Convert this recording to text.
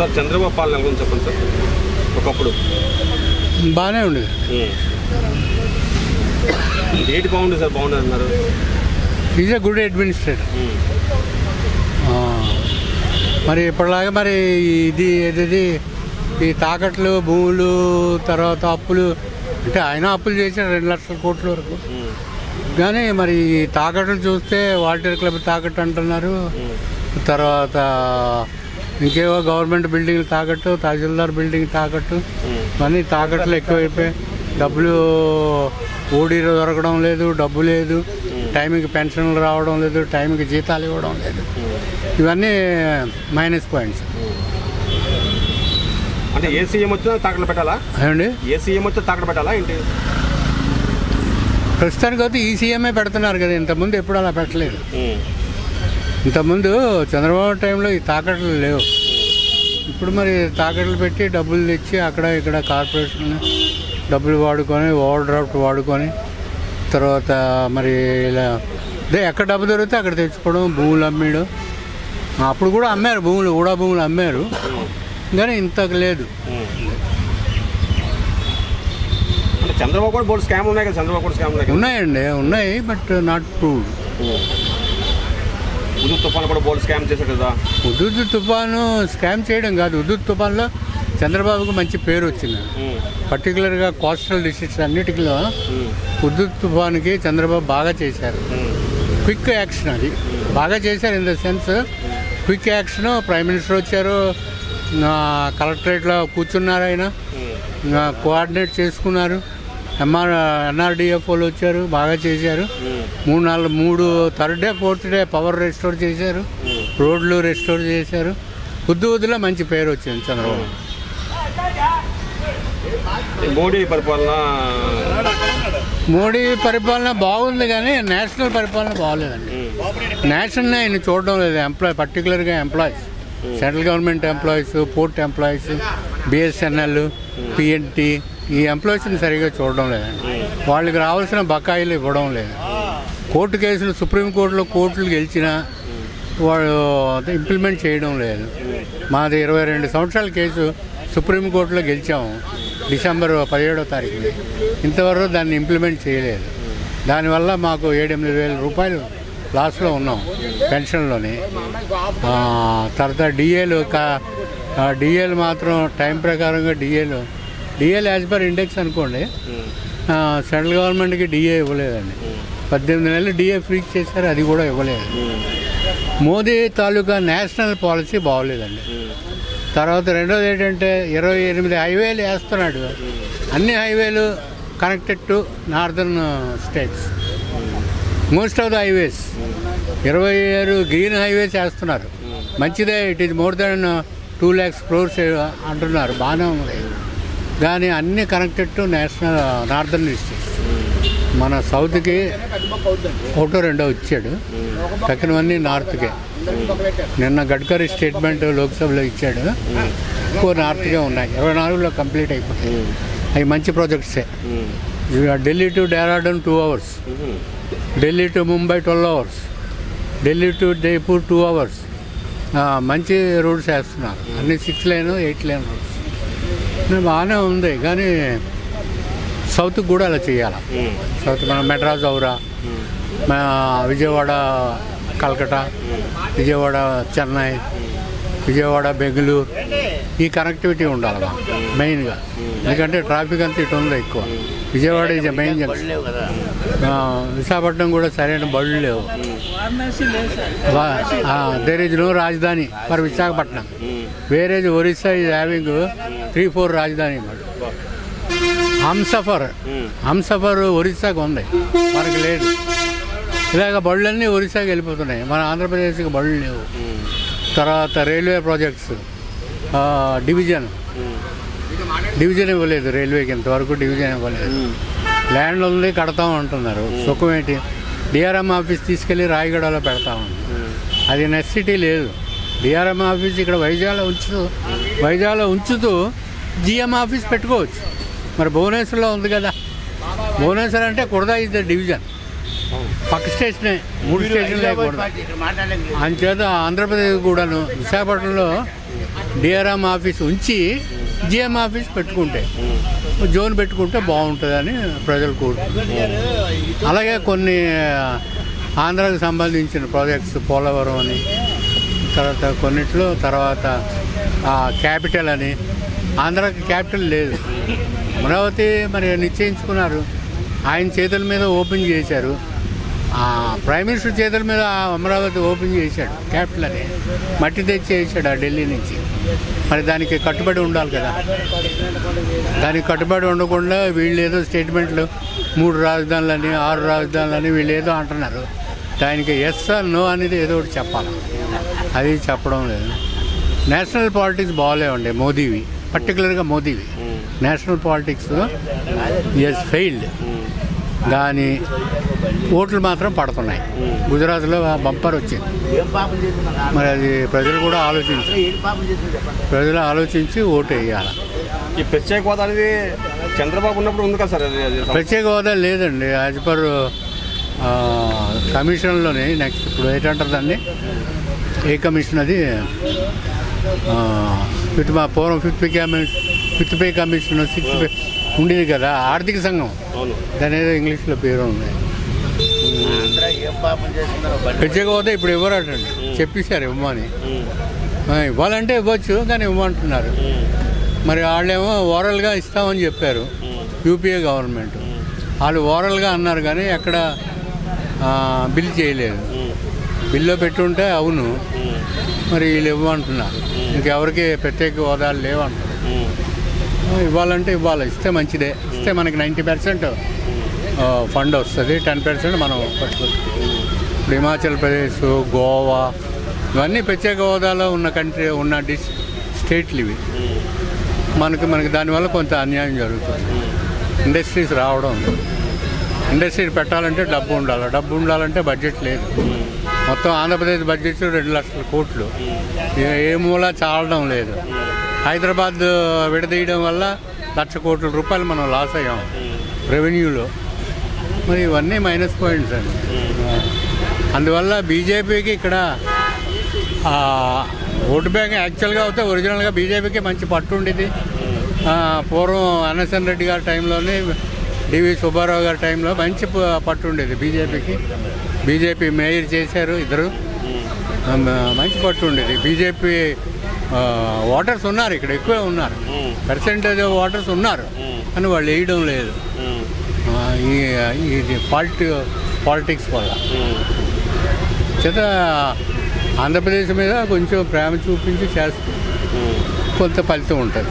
Sir Chandrababu పాలన ఎలా ఉంది చెప్పండి సార్? ఒకప్పుడు బాగానే ఉండేది. ఏంటి బాగుంది సార్? బాగుండదు అన్నారు. Is a good administrator. మరి ఇప్పటిలాగా మరి ఇది ఏది ఈ తాకట్లు భూములు తర్వాత అప్పులు అంటే ఆయన అప్పులు చేశారు 2 లక్షల కోట్ల వరకు. కానీ మరి తాకట్లు చూస్తే వాల్టర్ క్లబ్ తాకట్టు అంటున్నారు, తర్వాత ఇంకేవో గవర్నమెంట్ బిల్డింగ్ తాకట్టు, తహసీల్దార్ బిల్డింగ్ తాకట్టు, అన్నీ తాకట్లు ఎక్కువైపోయి డబ్బులు ఓడీలో దొరకడం లేదు, డబ్బు లేదు, టైంకి పెన్షన్లు రావడం లేదు, టైంకి జీతాలు ఇవ్వడం లేదు. ఇవన్నీ మైనస్ పాయింట్స్. అంటే ఏ సీఎం వచ్చినా తాకట్లు పెట్టాలా? ఏమండి, ఏ సీఎం వచ్చినా తాకట్టు పెట్టాలా ఏంటి? ప్రస్తుతానికి అయితే ఈ సీఎంఏ పెడుతున్నారు కదా, ఇంతకుముందు ఎప్పుడు అలా పెట్టలేదు. ఇంతకుముందు చంద్రబాబు టైంలో ఈ తాకట్లు లేవు. ఇప్పుడు మరి తాకట్లు పెట్టి డబ్బులు తెచ్చి అక్కడ ఇక్కడ కార్పొరేషన్ డబ్బులు వాడుకొని ఓవర్ డ్రాఫ్ట్ వాడుకొని తర్వాత మరి ఇలా ఎక్కడ డబ్బు దొరికితే అక్కడ తెచ్చుకోవడం, భూములు అమ్మేయడం. అప్పుడు కూడా అమ్మారు భూములు, కూడా భూములు అమ్మారు, కానీ ఇంతకు లేదు. చంద్రబాబు కూడా బోర్డు స్కామ్ ఉన్నాయి కదా? చంద్రబాబు కూడా స్కామ్ ఉన్నాయండి, ఉన్నాయి, బట్ నాట్ ప్రూవ్డ్. ఉద్దుత్ తుఫాను కూడా బోర్డు స్కామ్ చేశారు కదా? ఉద్దుత్ తుఫాను స్కామ్ చేయడం కాదు. ఉద్దుత్ తుఫాన్లో చంద్రబాబుకు మంచి పేరు వచ్చింది. పర్టికులర్గా కోస్టల్ డిస్ట్రిక్ట్స్ అన్నిటిలో ఉద్దుత్ తుఫాన్కి చంద్రబాబు బాగా చేశారు. క్విక్ యాక్షన్ అది బాగా చేశారు. In the sense quick action. Prime minister వచ్చారు, కలెక్టరేట్లో కూర్చున్నారు, ఆయన కోఆర్డినేట్ చేసుకున్నారు. ఎన్ఆర్డిఎఫ్ఓలు వచ్చారు, బాగా చేశారు. 3 third day 4th day power restore చేశారు, రోడ్లు రెస్టోర్ చేశారు. ఉద్దులో మంచి పేరు వచ్చింది చంద్రబాబు. మోడీ పరిపాలన బాగుంది, కానీ నేషనల్ పరిపాలన బాగోలేదండి. నేషనల్ ఆయన చూడడం లేదు. పర్టికులర్గా employees, central government employees, port employees, BSNL, P&T, ఈ ఎంప్లాయీస్ని సరిగ్గా చూడడం లేదండి. వాళ్ళకి రావాల్సిన బకాయిలు ఇవ్వడం లేదు. కోర్టు కేసులు సుప్రీంకోర్టులో కోర్టులు గెలిచినా వాళ్ళు ఇంప్లిమెంట్ చేయడం లేదు. మాది 22 సంవత్సరాల కేసు సుప్రీంకోర్టులో గెలిచాము డిసెంబర్ 17వ తారీఖుని. ఇంతవరకు దాన్ని ఇంప్లిమెంట్ చేయలేదు. దానివల్ల మాకు 7-8 వేల రూపాయలు లాస్లో ఉన్నాం పెన్షన్లోని. తర్వాత డిఏలు మాత్రం టైం ప్రకారంగా డిఏలు యాజ్ పర్ ఇండెక్స్ అనుకోండి. సెంట్రల్ గవర్నమెంట్కి డిఏ ఇవ్వలేదండి. 18 నెలలు డిఏ ఫ్రీ చేశారు, అది కూడా ఇవ్వలేదు. మోదీ తాలూకా నేషనల్ పాలసీ బాగోలేదండి. తర్వాత రెండోది ఏంటంటే 28 హైవేలు వేస్తున్నాడు. అన్ని హైవేలు connected to northern states. Most of the highways 27 green highways వేస్తున్నారు. మంచిదే, it is more than 2 lakhs crores అంటున్నారు, బాగానే ఉంది. కానీ అన్నీ connected to national northern states. మన సౌత్కి 1-2 ఇచ్చాడు, తక్కినవన్నీ నార్త్కే. నిన్న గడ్కరీ స్టేట్మెంట్ లోక్సభలో ఇచ్చాడు, ఎక్కువ నార్త్కే ఉన్నాయి. 24లో కంప్లీట్ అయిపోతాయి. అవి మంచి ప్రాజెక్ట్సే. Delhi to Dehradun 2 hours, Delhi to Mumbai 12 hours, Delhi to Jaipur 2 hours. మంచి రోడ్స్ వేస్తున్నారు, అన్ని 6 lane 8 lane రోడ్స్. బాగానే ఉంది, కానీ సౌత్కి కూడా అలా చేయాలి. సౌత్ మన మెడ్రాస్, ఔరా, విజయవాడ, కల్కటా, విజయవాడ, చెన్నై, విజయవాడ, బెంగళూరు, ఈ కనెక్టివిటీ ఉండాలి మెయిన్గా. ఎందుకంటే ట్రాఫిక్ అంతా ఇటు ఉంది ఎక్కువ. Vijayawada is main junction. Visakhapatnam కూడా సరైన బళ్ళు లేవు. దేర్ ఈజ్ నో రాజధాని ఫర్ విశాఖపట్నం. వేరే ఒరిస్సా ఈజ్ హ్యావింగ్ 3-4 రాజధాని. హంసఫర్ ఒరిస్సాకు ఉంది, మనకు లేదు. ఇలాగ బళ్ళన్నీ ఒరిస్సాకి వెళ్ళిపోతున్నాయి, మన ఆంధ్రప్రదేశ్కి బళ్ళు లేవు. తర్వాత రైల్వే ప్రాజెక్ట్స్ డివిజన్ ఇవ్వలేదు రైల్వేకి, ఇంతవరకు డివిజన్ ఇవ్వలేదు. ల్యాండ్ ఉంది, కడతాం అంటున్నారు. సుఖం ఏంటి? డిఆర్ఎం ఆఫీస్ తీసుకెళ్ళి రాయగడలో పెడతామని, అది నెసెసిటీ లేదు. డిఆర్ఎం ఆఫీస్ ఇక్కడ వైజాగ్లో ఉంచుతూ జిఎం ఆఫీస్ పెట్టుకోవచ్చు. మరి భువనేశ్వర్లో ఉంది కదా. భువనేశ్వర్ అంటే కుర్దా ఇస్ ద డివిజన్. పక్క స్టేషనే, 3 స్టేషన్లు లేకూడదు. అంచేత ఆంధ్రప్రదేశ్ కూడాను విశాఖపట్నంలో డిఆర్ఎం ఆఫీస్ ఉంచి జిఎం ఆఫీస్ పెట్టుకుంటే, జోన్ పెట్టుకుంటే బాగుంటుందని ప్రజలు కోరుతున్నారు. అలాగే కొన్ని ఆంధ్రాకి సంబంధించిన ప్రాజెక్ట్స్, పోలవరం అని, తర్వాత క్యాపిటల్ అని. ఆంధ్రాకి క్యాపిటల్ లేదు. అమరావతి మరి నిశ్చయించుకున్నారు, ఆయన చేతుల మీద ఓపెన్ చేశారు. ప్రైమ్ మినిస్టర్ చేతుల మీద అమరావతి ఓపెన్ చేశాడు క్యాపిటల్ అని, మట్టి తెచ్చి వేసాడు ఆ ఢిల్లీ నుంచి. మరి దానికి కట్టుబడి ఉండాలి కదా. దానికి కట్టుబడి ఉండకుండా వీళ్ళు ఏదో స్టేట్మెంట్లు 3 రాజధానులని 6 రాజధానులని వీళ్ళు ఏదో అంటున్నారు. దానికి ఎస్ ఆర్ నో అనేది ఏదో ఒకటి చెప్పాలి. అది చెప్పడం లేదు. నేషనల్ పాలిటిక్స్ బాగాలేవండి మోదీవి, పర్టికులర్గా మోదీవి. National politics is failed. కానీ ఓట్లు మాత్రం పడుతున్నాయి. గుజరాత్లో బంపర్ వచ్చింది. మరి అది ప్రజలు కూడా ఆలోచించి ఓటు వేయాలి. ఈ ప్రత్యేక హోదా అనేది చంద్రబాబు ఉన్నప్పుడు ఉంది కదా సార్? అది ప్రత్యేక హోదా లేదండి. యాజ్ పర్ కమిషన్లోనే నెక్స్ట్ ఇప్పుడు ఏంటంటారు దాన్ని, ఏ కమిషన్ అది పూర్వం 5th pay commission 6th pay ఉండేది కదా, ఆర్థిక సంఘం, దాని ఏదో ఇంగ్లీష్లో పేరు ఉంది. ప్రత్యేక హోదా ఇప్పుడు ఇవ్వరాటండి, చెప్పేశారు ఇవ్వమని. ఇవ్వాలంటే ఇవ్వచ్చు, కానీ ఇవ్వమంటున్నారు. మరి వాళ్ళేమో ఓరల్గా ఇస్తామని చెప్పారు యూపీఏ గవర్నమెంట్. వాళ్ళు ఓరల్గా అన్నారు కానీ ఎక్కడ బిల్ చేయలేదు. బిల్లో పెట్టుంటే అవును, మరి వీళ్ళు ఇవ్వమంటున్నారు. ఇంకెవరికి ప్రత్యేక హోదాలు లేవంటున్నారు. ఇవ్వాలంటే ఇవ్వాలి, ఇస్తే మంచిదే. ఇస్తే మనకి 90% ఫండ్ వస్తుంది, 10% మనం పట్టుకోవచ్చు. ఇప్పుడు హిమాచల్ ప్రదేశ్, గోవా ఇవన్నీ ప్రత్యేక హోదాలో ఉన్న స్టేట్లు ఇవి. మనకి దానివల్ల కొంత అన్యాయం జరుగుతుంది. ఇండస్ట్రీస్ రావడం, ఇండస్ట్రీ పెట్టాలంటే డబ్బు ఉండాలంటే బడ్జెట్ లేదు. మొత్తం ఆంధ్రప్రదేశ్ బడ్జెట్ 2 లక్షల కోట్లు, ఏ మూల చాలడం లేదు. హైదరాబాద్ విడదీయడం వల్ల 1,00,000 కోట్ల రూపాయలు మనం లాస్ అయ్యాం రెవెన్యూలో. మరి ఇవన్నీ మైనస్ పాయింట్స్ అండి. అందువల్ల బీజేపీకి ఇక్కడ ఓటు బ్యాంక్ యాక్చువల్గా అయితే ఒరిజినల్గా బీజేపీకి మంచి పట్టు ఉండేది. పూర్వం ఎన్ఎస్ఎన్ రెడ్డి గారి టైంలోనే, డివి సుబ్బారావు గారి టైంలో మంచి పట్టు ఉండేది బీజేపీకి. బీజేపీ మేయర్ చేశారు ఇద్దరు, మంచి పట్టు ఉండేది. బీజేపీ ఓటర్స్ ఉన్నారు, ఇక్కడ ఎక్కువే ఉన్నారు, పర్సెంటేజ్ ఓటర్స్ ఉన్నారు, కానీ వాళ్ళు వేయడం లేదు. ఈ పాలిటిక్స్ వల్ల చేత ఆంధ్రప్రదేశ్ మీద కొంచెం ప్రేమ చూపించి చేస్తే కొంత ఫలితం ఉంటుంది.